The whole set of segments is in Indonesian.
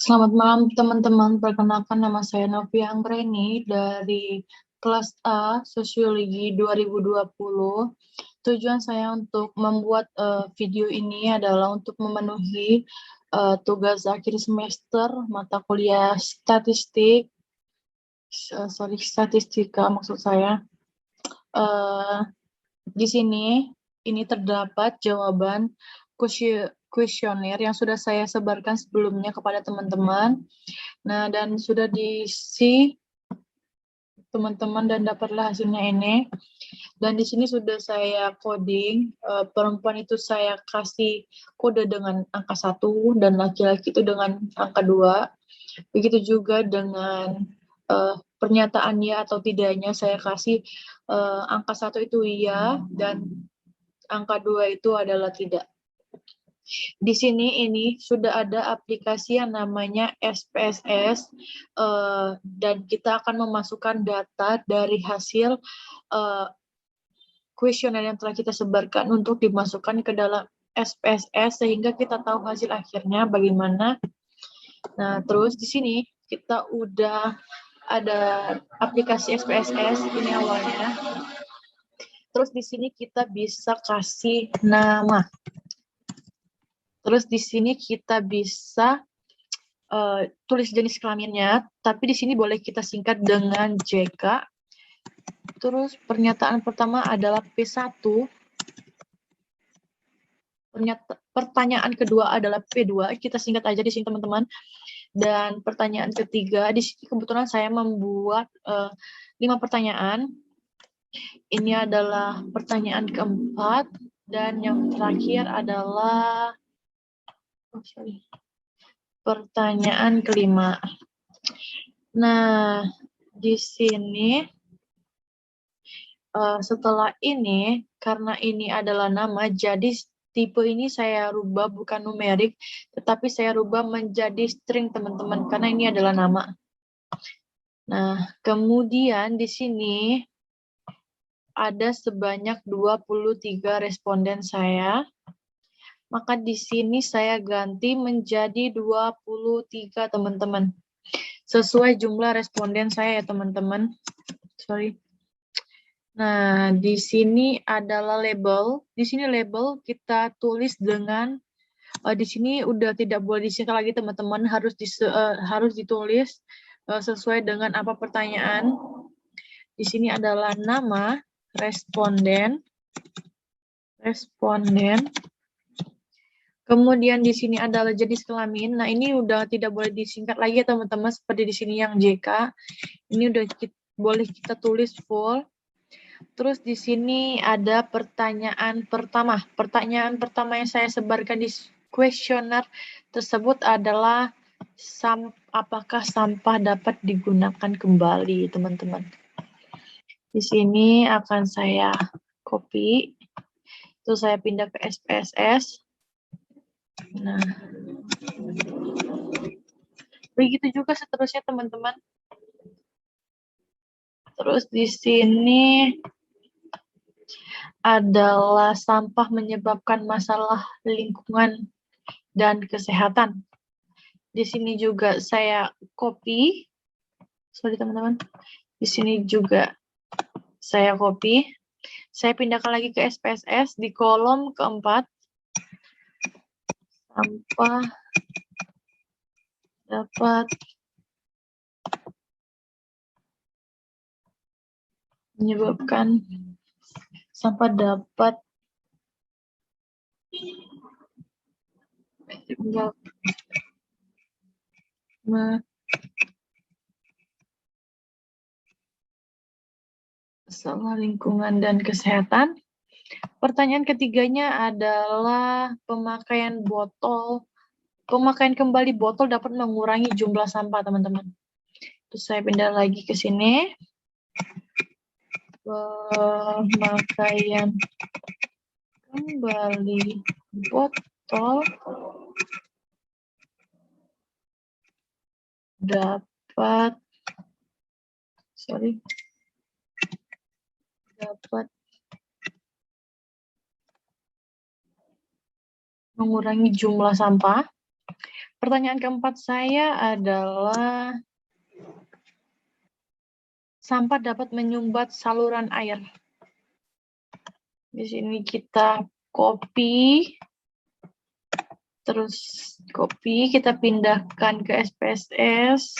Selamat malam teman-teman, perkenalkan nama saya Novia Anggreni dari kelas A Sosiologi 2020. Tujuan saya untuk membuat video ini adalah untuk memenuhi tugas akhir semester mata kuliah statistika maksud saya. Di sini ini terdapat jawaban kuesioner yang sudah saya sebarkan sebelumnya kepada teman-teman. Nah, dan sudah diisi teman-teman dan dapatlah hasilnya ini. Dan di sini sudah saya coding, perempuan itu saya kasih kode dengan angka 1 dan laki-laki itu dengan angka 2. Begitu juga dengan pernyataan ya atau tidaknya saya kasih angka 1 itu iya dan angka 2 itu adalah tidak. Di sini ini sudah ada aplikasi yang namanya SPSS dan kita akan memasukkan data dari hasil kuesioner yang telah kita sebarkan untuk dimasukkan ke dalam SPSS sehingga kita tahu hasil akhirnya bagaimana. Nah, terus di sini kita udah ada aplikasi SPSS ini awalnya. Terus di sini kita bisa kasih nama. Terus di sini kita bisa tulis jenis kelaminnya, tapi di sini boleh kita singkat dengan JK. Terus pernyataan pertama adalah P1. Pertanyaan kedua adalah P2, kita singkat aja di sini teman-teman. Dan pertanyaan ketiga, di sini kebetulan saya membuat 5 pertanyaan. Ini adalah pertanyaan keempat, dan yang terakhir adalah pertanyaan kelima. Nah, di sini setelah ini, karena ini adalah nama, jadi tipe ini saya rubah bukan numerik, tetapi saya rubah menjadi string teman-teman, karena ini adalah nama. Nah, kemudian di sini ada sebanyak 23 responden saya. Maka di sini saya ganti menjadi 23 teman-teman. Sesuai jumlah responden saya ya teman-teman. Nah, di sini adalah label. Di sini label kita tulis dengan di sini udah tidak boleh disingkat lagi teman-teman, harus ditulis sesuai dengan apa pertanyaan. Di sini adalah nama responden. Kemudian di sini adalah jenis kelamin. Nah, ini udah tidak boleh disingkat lagi ya teman-teman, seperti di sini yang JK. Ini udah boleh kita tulis full. Terus di sini ada pertanyaan pertama. Pertanyaan pertama yang saya sebarkan di kuesioner tersebut adalah apakah sampah dapat digunakan kembali, teman-teman. Di sini akan saya copy. Terus saya pindah ke SPSS. Nah, begitu juga seterusnya, teman-teman. Terus di sini adalah sampah menyebabkan masalah lingkungan dan kesehatan. Di sini juga saya copy. Sorry teman-teman. Di sini juga saya copy. Saya pindahkan lagi ke SPSS di kolom keempat. Sampah dapat menyebabkan masalah lingkungan dan kesehatan. Pertanyaan ketiganya adalah pemakaian kembali botol dapat mengurangi jumlah sampah, teman-teman. Terus saya pindah lagi ke sini. Pemakaian kembali botol dapat mengurangi jumlah sampah. Pertanyaan keempat saya adalah, sampah dapat menyumbat saluran air. Di sini kita copy, terus copy, kita pindahkan ke SPSS.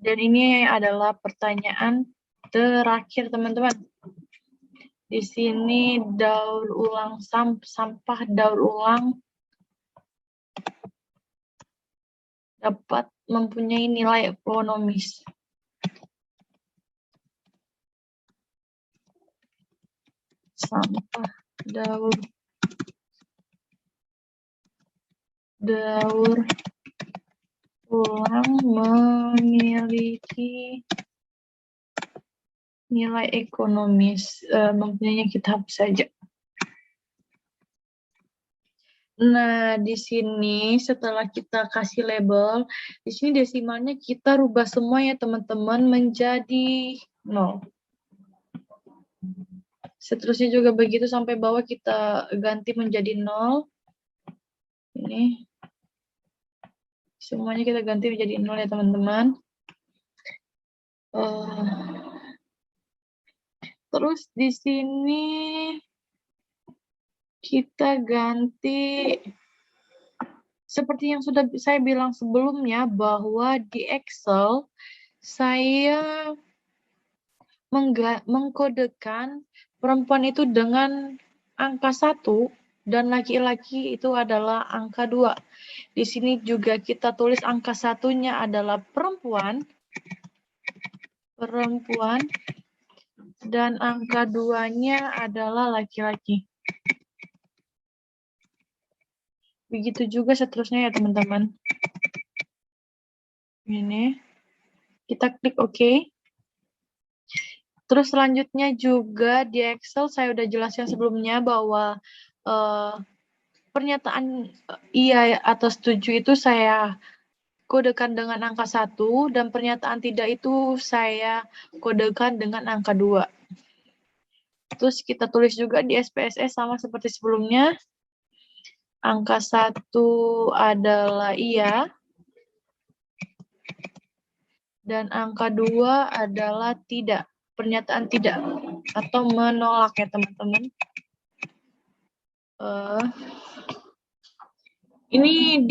Dan ini adalah pertanyaan terakhir, teman-teman. Di sini daur ulang sampah daur ulang dapat mempunyai nilai ekonomis. Sampah daur ulang memiliki nilai ekonomis. Mempunyainya kita hapus saja. Nah, di sini setelah kita kasih label, di sini desimalnya kita rubah semua ya teman-teman menjadi 0. Seterusnya juga begitu sampai bawah kita ganti menjadi 0. Ini semuanya kita ganti menjadi 0 ya teman-teman. Terus di sini kita ganti seperti yang sudah saya bilang sebelumnya, bahwa di Excel saya mengkodekan perempuan itu dengan angka 1 dan laki-laki itu adalah angka 2. Di sini juga kita tulis angka 1-nya adalah perempuan dan angka 2-nya adalah laki-laki. Begitu juga seterusnya ya teman-teman. Ini kita klik OK. Terus selanjutnya juga di Excel saya udah jelaskan sebelumnya bahwa pernyataan iya atau setuju itu saya kodekan dengan angka 1 dan pernyataan tidak itu saya kodekan dengan angka 2. Terus kita tulis juga di SPSS sama seperti sebelumnya. Angka 1 adalah iya dan angka 2 adalah tidak. Pernyataan tidak atau menolak ya teman-teman. Ini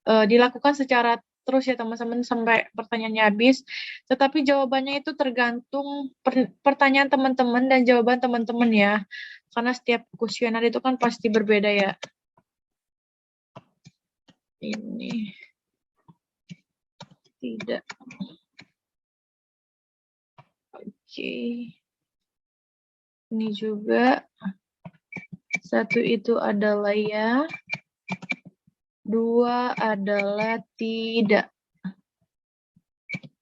dilakukan secara terus ya teman-teman sampai pertanyaannya habis. Tetapi jawabannya itu tergantung pertanyaan teman-teman dan jawaban teman-teman ya. Karena setiap kuesioner itu kan pasti berbeda ya. Ini tidak. Oke. Ini juga. 1 itu adalah ya. 2 adalah tidak.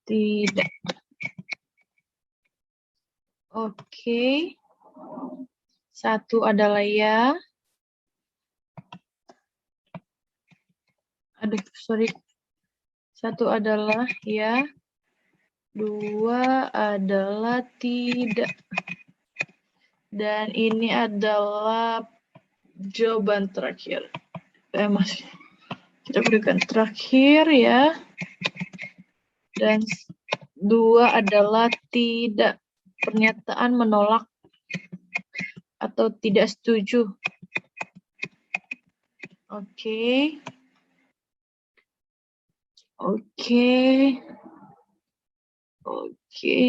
Tidak. Oke. 1 adalah ya. Aduh, sorry. 1 adalah ya. 2 adalah tidak. Dan ini adalah jawaban terakhir. Masih kita berikan terakhir ya. Dan 2 adalah tidak. Pernyataan menolak atau tidak setuju. Oke. Oke. Oke.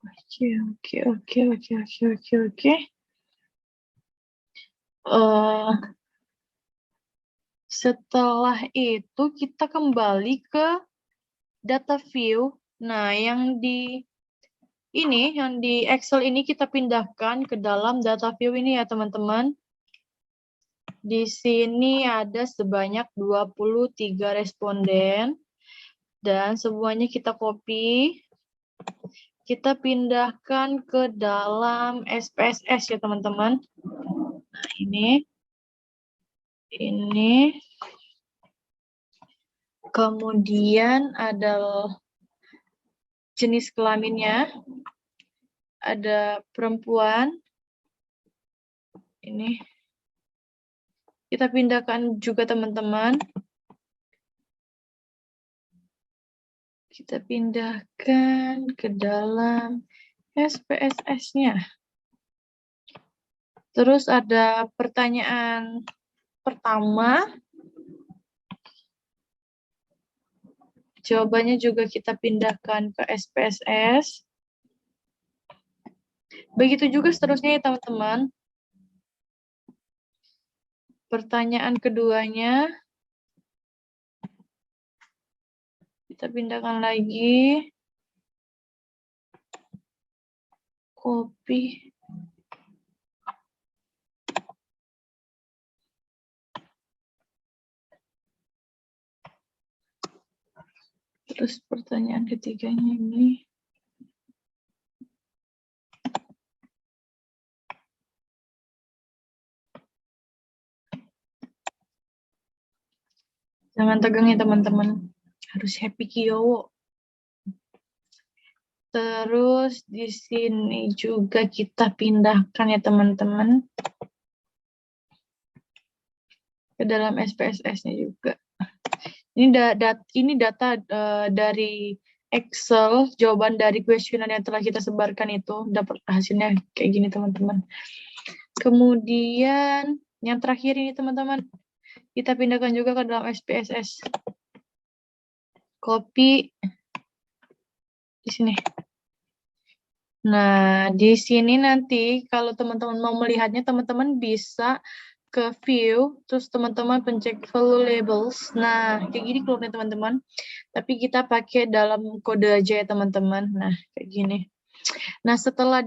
Oke. Oke. Oke. Oke. Oke. Oke. Setelah itu kita kembali ke data view. Nah, yang di Excel ini kita pindahkan ke dalam data view ini ya teman-teman. Di sini ada sebanyak 23 responden dan semuanya kita copy. Kita pindahkan ke dalam SPSS ya teman-teman. Nah, ini. Kemudian ada jenis kelaminnya. ada perempuan. Ini kita pindahkan juga teman-teman. Kita pindahkan ke dalam SPSS-nya. Terus ada pertanyaan pertama. Jawabannya juga kita pindahkan ke SPSS. Begitu juga seterusnya ya teman-teman. Pertanyaan keduanya. Kita pindahkan lagi. Copy. Terus pertanyaan ketiganya ini. Jangan tegang ya teman-teman. Harus happy kiowo. Terus di sini juga kita pindahkan ya teman-teman. Ke dalam SPSS-nya juga. Ini data dari Excel, jawaban dari kuesioner yang telah kita sebarkan itu, dapat hasilnya kayak gini teman-teman. Kemudian yang terakhir ini teman-teman, kita pindahkan juga ke dalam SPSS. Copy di sini. Nah, di sini nanti kalau teman-teman mau melihatnya, teman-teman bisa ke view, terus teman-teman pencet value labels. Nah, kayak gini keluarnya teman-teman. Tapi kita pakai dalam kode aja ya teman-teman. Nah, kayak gini. Nah, setelah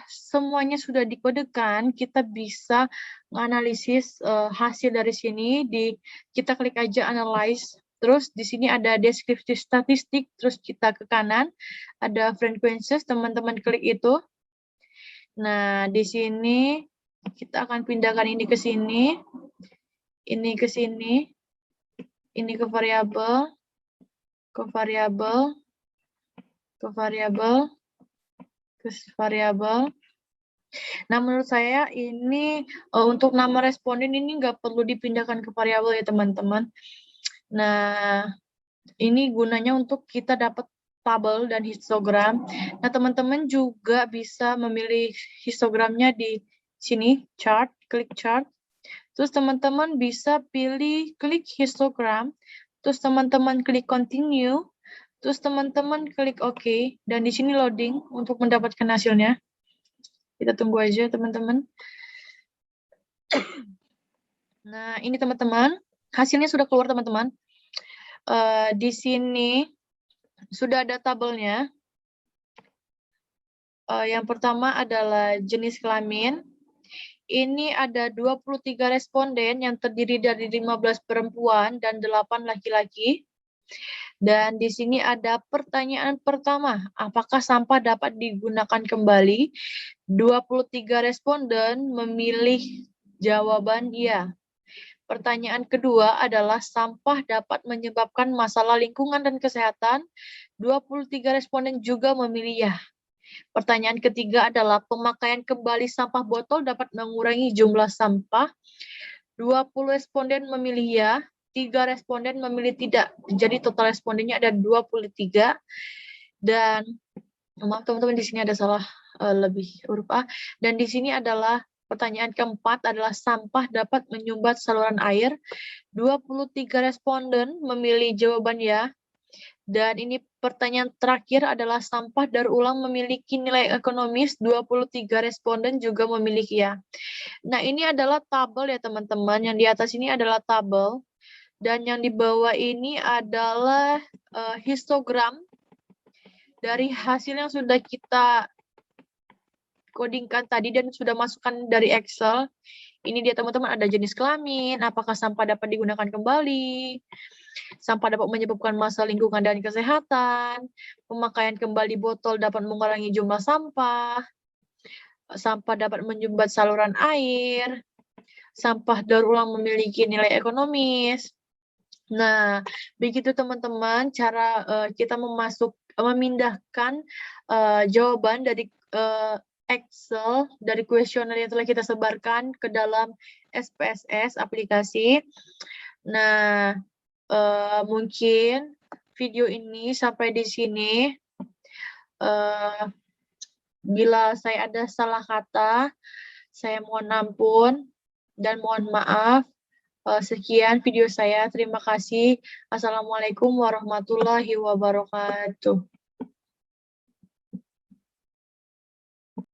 semuanya sudah dikodekan, kita bisa menganalisis hasil dari sini. Kita klik aja analyze. Terus di sini ada deskripsi statistik, terus kita ke kanan ada frequencies, teman-teman klik itu. Nah, di sini kita akan pindahkan ini ke sini, ini ke sini, ini ke variabel, ke variabel, ke variabel, ke variabel. Nah, menurut saya ini untuk nama responden ini nggak perlu dipindahkan ke variabel ya teman-teman. Nah, ini gunanya untuk kita dapat tabel dan histogram. Nah, teman-teman juga bisa memilih histogramnya di sini, chart, klik chart. Terus teman-teman bisa pilih klik histogram, terus teman-teman klik continue, terus teman-teman klik OK, dan di sini loading untuk mendapatkan hasilnya. Kita tunggu aja teman-teman. Nah, ini teman-teman, hasilnya sudah keluar teman-teman. Di sini sudah ada tabelnya. Yang pertama adalah jenis kelamin. Ini ada 23 responden yang terdiri dari 15 perempuan dan 8 laki-laki. Dan di sini ada pertanyaan pertama, apakah sampah dapat digunakan kembali? 23 responden memilih jawaban iya. Pertanyaan kedua adalah sampah dapat menyebabkan masalah lingkungan dan kesehatan. 23 responden juga memilih ya. Pertanyaan ketiga adalah pemakaian kembali sampah botol dapat mengurangi jumlah sampah. 20 responden memilih ya, 3 responden memilih tidak. Jadi total respondennya ada 23. Dan maaf teman-teman, di sini ada salah lebih huruf A. Dan di sini adalah pertanyaan keempat adalah sampah dapat menyumbat saluran air. 23 responden memilih jawaban ya. Dan ini pertanyaan terakhir adalah sampah daur ulang memiliki nilai ekonomis, 23 responden juga memiliki ya. Nah, ini adalah tabel ya teman-teman. Yang di atas ini adalah tabel. Dan yang di bawah ini adalah histogram dari hasil yang sudah kita codingkan tadi dan sudah masukkan dari Excel. Ini dia teman-teman, ada jenis kelamin, apakah sampah dapat digunakan kembali, sampah dapat menyebabkan masalah lingkungan dan kesehatan, pemakaian kembali botol dapat mengurangi jumlah sampah, sampah dapat menyumbat saluran air, sampah daur ulang memiliki nilai ekonomis. Nah, begitu teman-teman cara kita memindahkan jawaban dari Excel dari kuesioner yang telah kita sebarkan ke dalam SPSS aplikasi. Nah, mungkin video ini sampai di sini. Bila saya ada salah kata, saya mohon ampun dan mohon maaf. Sekian video saya. Terima kasih. Assalamualaikum warahmatullahi wabarakatuh.